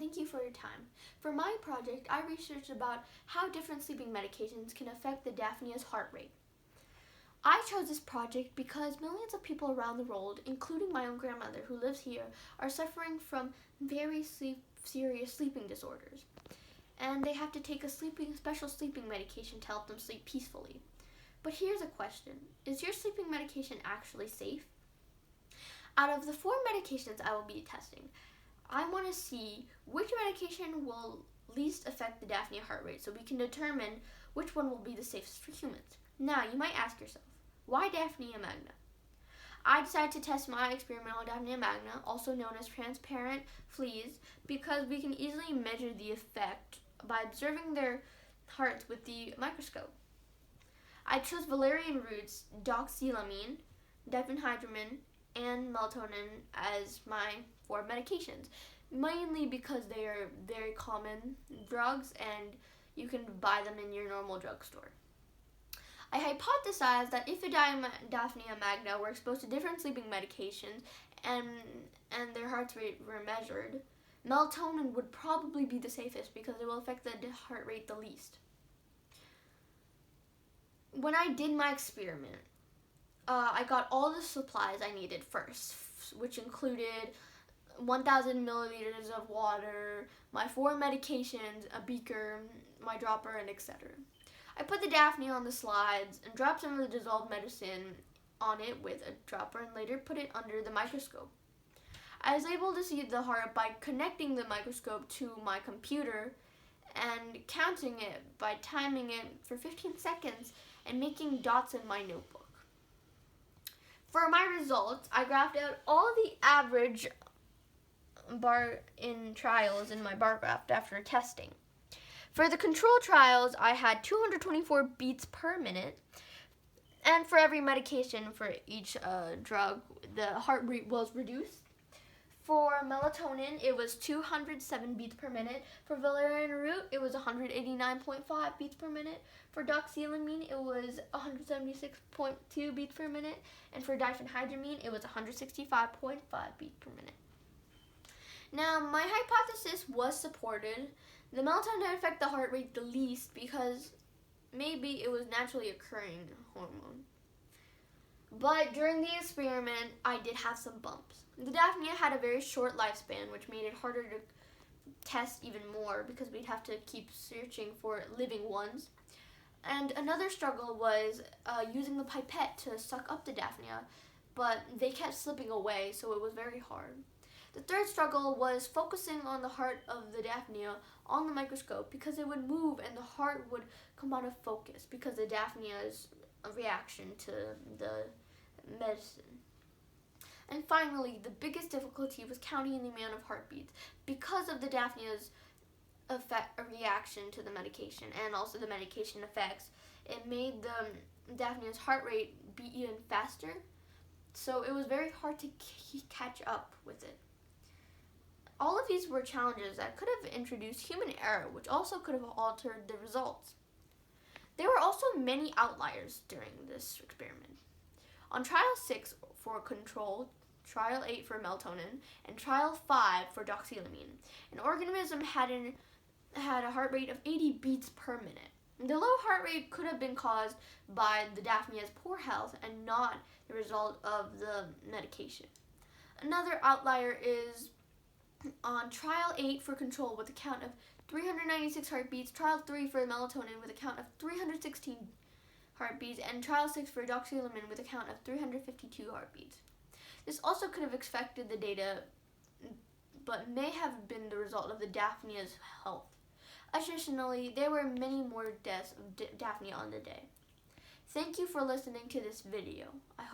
thank you for your time. For my project, I researched about how different sleeping medications can affect the Daphnia's heart rate. I chose this project because millions of people around the world, including my own grandmother who lives here, are suffering from very serious sleeping disorders. And they have to take a special sleeping medication to help them sleep peacefully. But here's a question. Is your sleeping medication actually safe? Out of the 4 medications I will be testing, I want to see which medication will least affect the Daphnia heart rate so we can determine which one will be the safest for humans. Now, you might ask yourself, why Daphnia magna? I decided to test my experiment on Daphnia magna, also known as transparent fleas, because we can easily measure the effect by observing their hearts with the microscope. I chose valerian roots, doxylamine, diphenhydramine, and melatonin as my 4 medications, mainly because they are very common drugs and you can buy them in your normal drugstore. I hypothesized that if Daphnia magna were exposed to different sleeping medications and their heart rate were measured, melatonin would probably be the safest because it will affect the heart rate the least. When I did my experiment, I got all the supplies I needed first, which included 1,000 milliliters of water, my 4 medications, a beaker, my dropper, and etc. I put the Daphnia on the slides and dropped some of the dissolved medicine on it with a dropper and later put it under the microscope. I was able to see the heart by connecting the microscope to my computer and counting it by timing it for 15 seconds and making dots in my notebook. For my results, I graphed out all the average bar in trials in my bar graph after testing. For the control trials, I had 224 beats per minute, and for every medication for each drug, the heart rate was reduced. For melatonin, it was 207 beats per minute. For valerian root, it was 189.5 beats per minute. For doxylamine, it was 176.2 beats per minute. And for diphenhydramine, it was 165.5 beats per minute. Now, my hypothesis was supported. The melatonin did affect the heart rate the least because maybe it was naturally occurring hormone. But during the experiment, I did have some bumps. The Daphnia had a very short lifespan, which made it harder to test even more because we'd have to keep searching for living ones. And another struggle was using the pipette to suck up the Daphnia, but they kept slipping away, so it was very hard. The third struggle was focusing on the heart of the Daphnia on the microscope because it would move and the heart would come out of focus because the Daphnia's reaction to the medicine. And finally, the biggest difficulty was counting the amount of heartbeats because of the Daphnia's reaction to the medication and also the medication effects. It made the Daphnia's heart rate beat even faster, so it was very hard to catch up with it. All of these were challenges that could have introduced human error, which also could have altered the results. There were also many outliers during this experiment. On trial 6 for control, trial 8 for melatonin, and trial 5 for doxylamine, an organism had a heart rate of 80 beats per minute. The low heart rate could have been caused by the Daphnia's poor health and not the result of the medication. Another outlier is on trial 8 for control with a count of 396 heartbeats, trial 3 for melatonin with a count of 316 heartbeats, and trial 6 for doxylamine with a count of 352 heartbeats. This also could have affected the data, but may have been the result of the Daphnia's health. Additionally, there were many more deaths of Daphnia on the day. Thank you for listening to this video. I hope